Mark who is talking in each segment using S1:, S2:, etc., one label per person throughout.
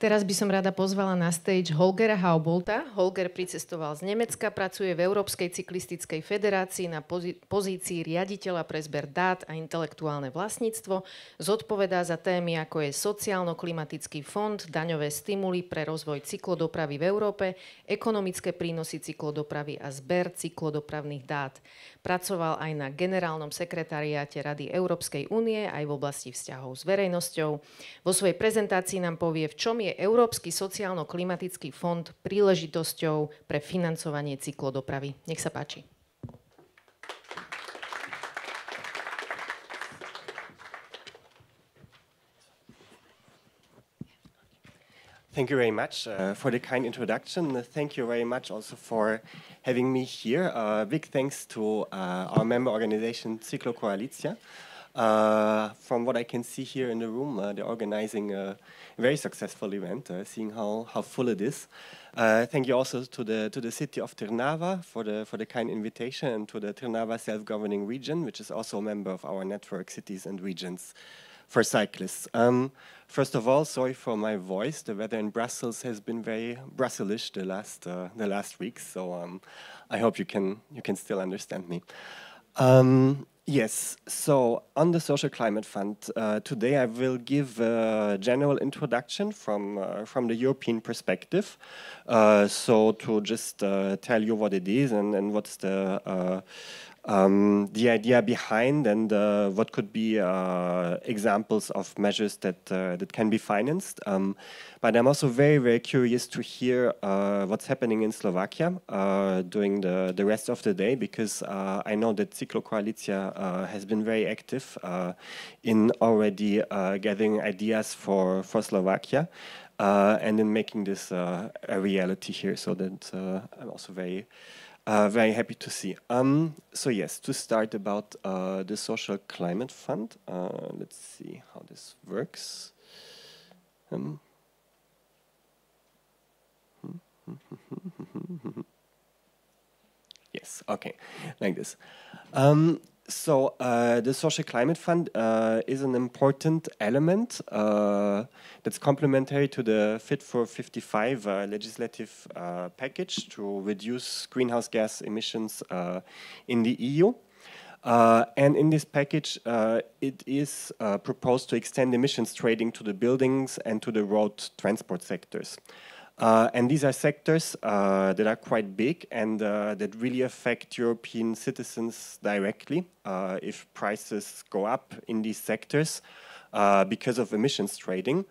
S1: Teraz by som rada pozvala na stage Holgera Haubolda. Holger pricestoval z Nemecka, pracuje v Európskej cyklistickej federácii na pozícii riaditeľa pre zber dát a intelektuálne vlastníctvo. Zodpovedá za témy ako je Sociálno-klimatický fond, daňové stimuly pre rozvoj cyklodopravy v Európe, ekonomické prínosy cyklodopravy a zber cyklodopravných dát. Pracoval aj na generálnom sekretariáte Rady Európskej únie aj v oblasti vzťahov s verejnosťou. Vo svojej prezentácii nám povie, v čom je Európsky sociálno-klimatický fond príležitosťou pre financovanie cyklodopravy. Nech sa páči.
S2: Thank you very much for the kind introduction. Thank you very much also for having me here. Big thanks to our member organization, Cyklomestá. From what I can see here in the room, they're organizing a very successful event, seeing how full it is. Thank you also to the city of Trnava for the kind invitation, and to the Trnava self-governing region, which is also a member of our network Cities and Regions for Cyclists. First of all, sorry for my voice. The weather in Brussels has been very Brusselish the last weeks, so I hope you can still understand me. Yes, so on the Social Climate Fund, today I will give a general introduction from the European perspective. So to just tell you what it is and what's the idea behind, and what could be examples of measures that can be financed. But I'm also very, very curious to hear what's happening in Slovakia during the rest of the day, because I know that Cyklomestá has been very active in already gathering ideas for Slovakia and in making this a reality here. So that I'm also very happy to see. So yes, to start about the Social Climate Fund. Let's see how this works. Yes, okay, like this. So the Social Climate Fund is an important element that's complementary to the Fit for 55 legislative package to reduce greenhouse gas emissions in the EU. And in this package, it is proposed to extend emissions trading to the buildings and to the road transport sectors. And these are sectors that are quite big and that really affect European citizens directly if prices go up in these sectors because of emissions trading.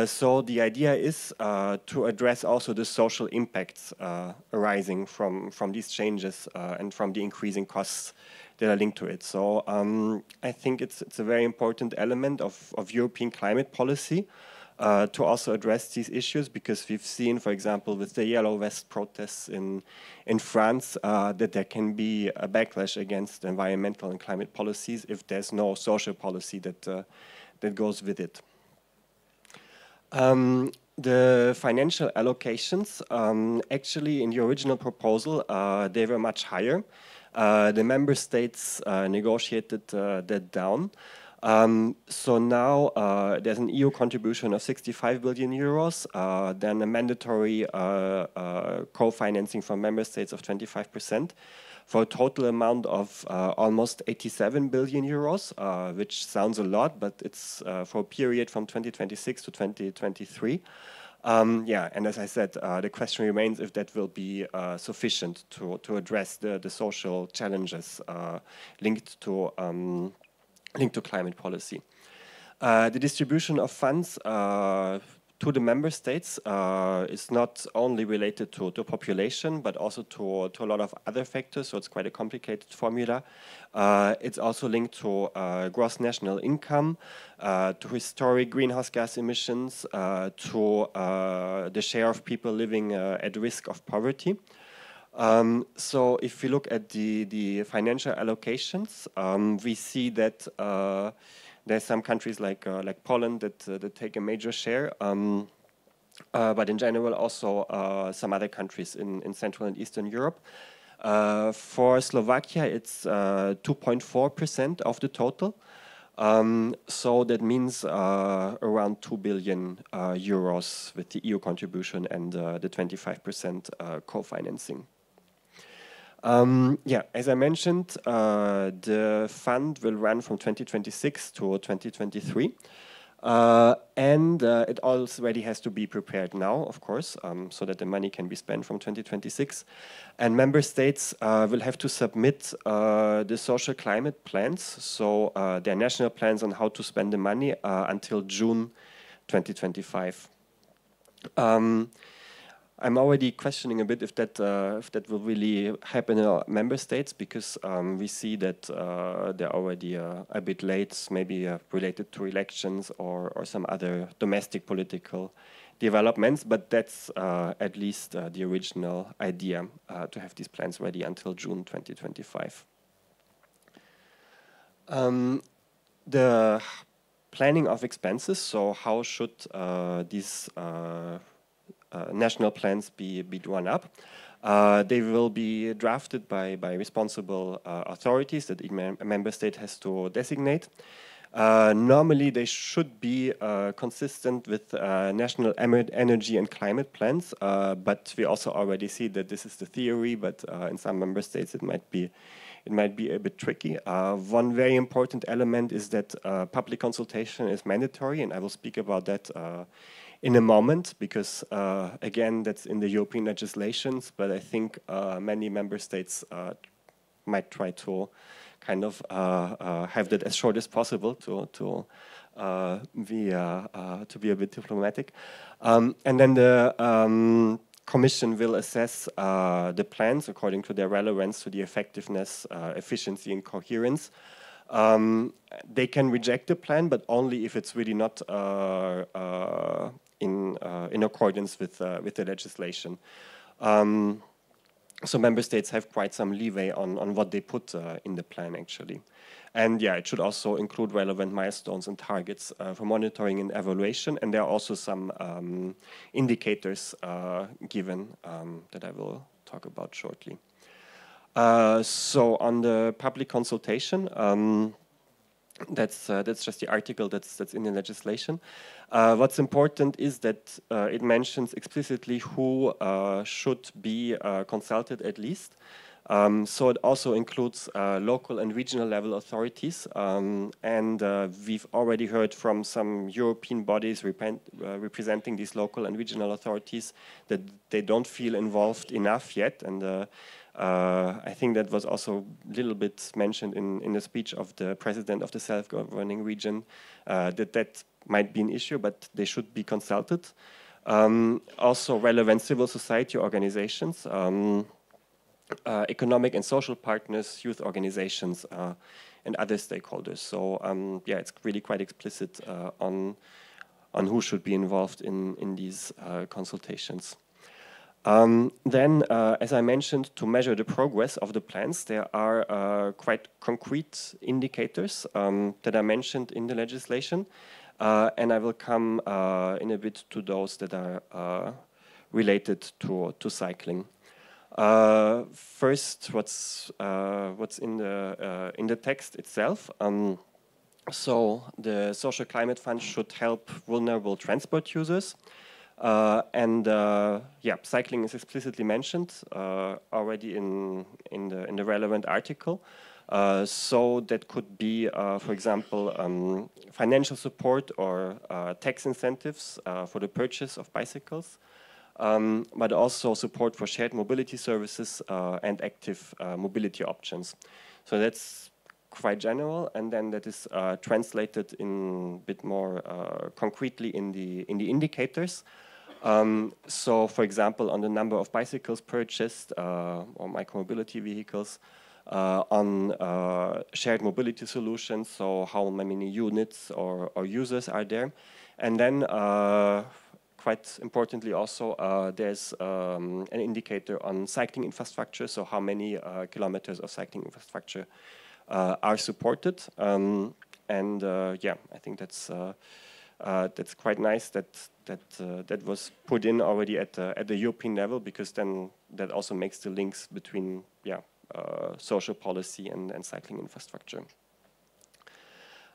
S2: So the idea is to address also the social impacts arising from these changes and from the increasing costs that are linked to it. So I think it's a very important element of European climate policy. To also address these issues, because we've seen, for example, with the Yellow Vest protests in France, that there can be a backlash against environmental and climate policies if there's no social policy that goes with it. The financial allocations, actually in the original proposal, they were much higher. The member states negotiated that down. So now there's an EU contribution of 65 billion euros, then a mandatory co-financing from member states of 25%, for a total amount of almost 87 billion euros, which sounds a lot, but it's for a period from 2026 to 2023. Yeah, and as I said, the question remains if that will be sufficient to address the social challenges linked to climate policy. The distribution of funds to the member states is not only related to population, but also to a lot of other factors, so it's quite a complicated formula. It's also linked to gross national income, to historic greenhouse gas emissions, to the share of people living at risk of poverty. So if we look at the financial allocations, we see that there's some countries like Poland that take a major share, but in general also some other countries in Central and Eastern Europe. For Slovakia, it's 2.4% of the total. So that means around 2 billion euros with the EU contribution and the 25% co-financing. Yeah, as I mentioned, the fund will run from 2026 to 2023. And it already has to be prepared now, of course, so that the money can be spent from 2026. And member states will have to submit the social climate plans, so their national plans on how to spend the money until June 2025. I'm already questioning a bit if that will really happen in our member states, because we see that they're already a bit late, maybe related to elections or some other domestic political developments. But that's at least the original idea, to have these plans ready until June 2025. The planning of expenses, so how should these national plans be drawn up. They will be drafted by responsible authorities that each member state has to designate. Normally, they should be consistent with national energy and climate plans, but we also already see that this is the theory, but in some member states it might be a bit tricky. One very important element is that public consultation is mandatory, and I will speak about that in a moment, because again, that's in the European legislations, but I think many member states might try to kind of have that as short as possible to be a bit diplomatic. And then the Commission will assess the plans according to their relevance to the effectiveness, efficiency, and coherence. They can reject the plan, but only if it's really not in accordance with the legislation. So member states have quite some leeway on what they put in the plan, actually. And yeah, it should also include relevant milestones and targets for monitoring and evaluation. And there are also some indicators given that I will talk about shortly. So on the public consultation, that's just the article that's in the legislation. What's important is that it mentions explicitly who should be consulted at least. So it also includes local and regional level authorities, and we've already heard from some European bodies representing these local and regional authorities that they don't feel involved enough yet, and I think that was also a little bit mentioned in the speech of the president of the self-governing region, that might be an issue, but they should be consulted. Also relevant civil society organizations, economic and social partners, youth organizations, and other stakeholders. So yeah, it's really quite explicit on who should be involved in these consultations. Then, as I mentioned, to measure the progress of the plans, there are quite concrete indicators that are mentioned in the legislation, and I will come in a bit to those that are related to cycling. First, what's in the text itself. So the Social Climate Fund should help vulnerable transport users. And yeah, cycling is explicitly mentioned already in the relevant article. So that could be, for example, financial support or tax incentives for the purchase of bicycles, but also support for shared mobility services and active mobility options. So that's quite general, and then that is translated in a bit more concretely in the indicators. So, for example, on the number of bicycles purchased or micromobility vehicles, on shared mobility solutions, so how many units or users are there, and then quite importantly also there's an indicator on cycling infrastructure, so how many kilometers of cycling infrastructure are supported, and yeah, I think that's quite nice that was put in already at the European level, because then that also makes the links between social policy and cycling infrastructure.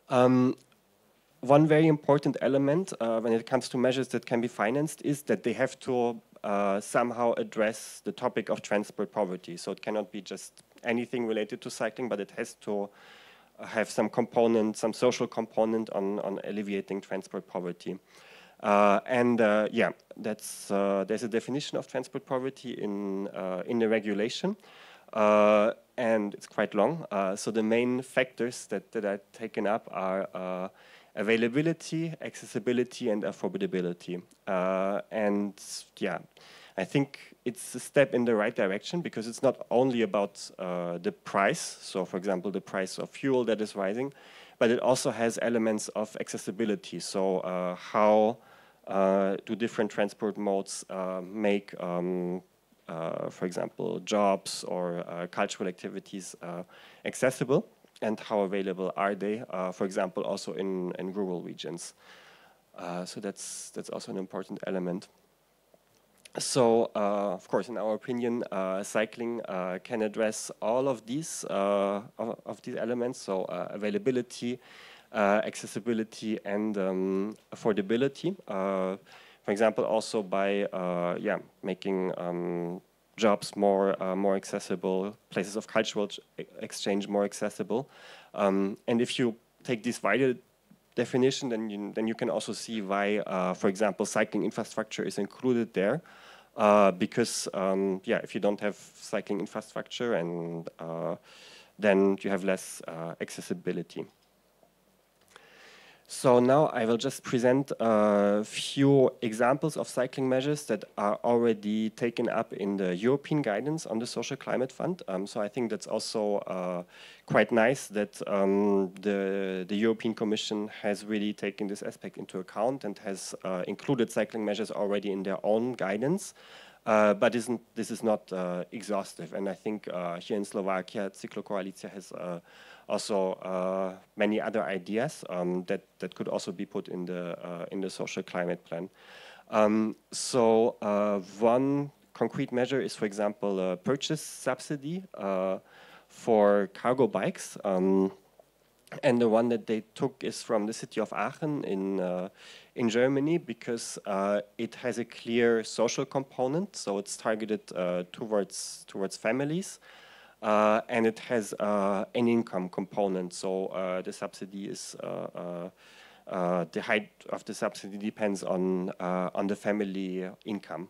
S2: One very important element when it comes to measures that can be financed is that they have to somehow address the topic of transport poverty. So it cannot be just anything related to cycling, but it has to have some component, some social component on alleviating transport poverty. Yeah, there's a definition of transport poverty in the regulation, and it's quite long. So the main factors that are taken up are availability, accessibility, and affordability. And yeah, I think it's a step in the right direction because it's not only about the price, so for example, the price of fuel that is rising, but it also has elements of accessibility. So how do different transport modes make, for example, jobs or cultural activities accessible? And how available are they, for example, also in rural regions? So that's also an important element. So, of course, in our opinion, cycling can address all of these elements. So, availability, accessibility, and affordability. For example, also by making jobs more accessible, places of cultural exchange more accessible. And if you take this wider definition, then you can also see why, for example, cycling infrastructure is included there. Because if you don't have cycling infrastructure, and then you have less accessibility. So now I will just present a few examples of cycling measures that are already taken up in the European guidance on the Social Climate Fund. So I think that's also quite nice that the European Commission has really taken this aspect into account and has included cycling measures already in their own guidance. But this is not exhaustive. And I think here in Slovakia, Cyklokoalicja has also many other ideas that could also be put in the social climate plan. So one concrete measure is, for example, a purchase subsidy for cargo bikes. And the one that they took is from the city of Aachen in Germany, because it has a clear social component. So it's targeted towards families. And it has an income component, so the subsidy is the height of the subsidy depends on the family income.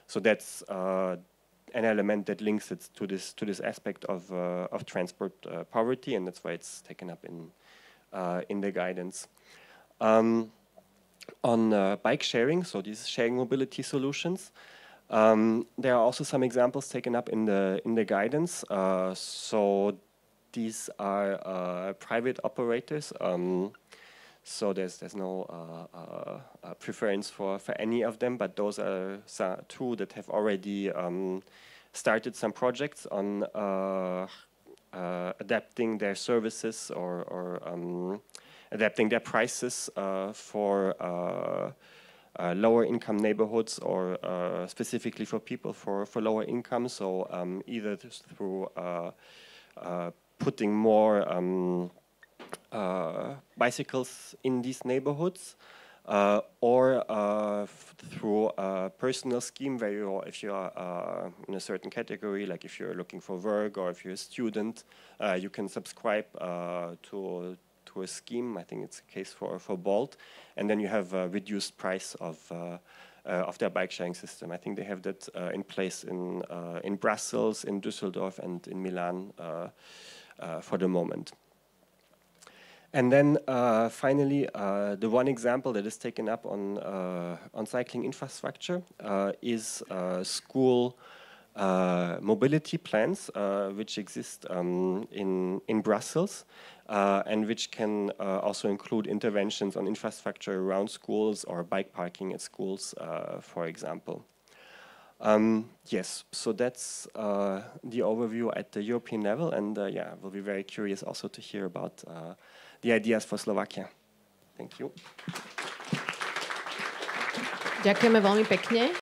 S2: So that's an element that links it to this aspect of transport poverty, and that's why it's taken up in the guidance. On bike sharing, so these sharing mobility solutions. There are also some examples taken up in the guidance. So these are private operators. So there's no preference for any of them, but those are two that have already started some projects on adapting their services or adapting their prices for lower income neighborhoods, or specifically for people for lower income. So either through putting more bicycles in these neighborhoods, or through a personal scheme where if you are in a certain category, like if you're looking for work or if you're a student, you can subscribe to a scheme. I think it's a case for Bolt, and then you have a reduced price of their bike sharing system. I think they have that in place in Brussels, in Düsseldorf, and in Milan for the moment. And then finally, the one example that is taken up on cycling infrastructure is school mobility plans, which exist in Brussels, and which can also include interventions on infrastructure around schools or bike parking at schools, for example. Yes, so that's the overview at the European level, and we'll be very curious also to hear about the ideas for Slovakia. Thank you.
S1: Ďakujeme veľmi pekne.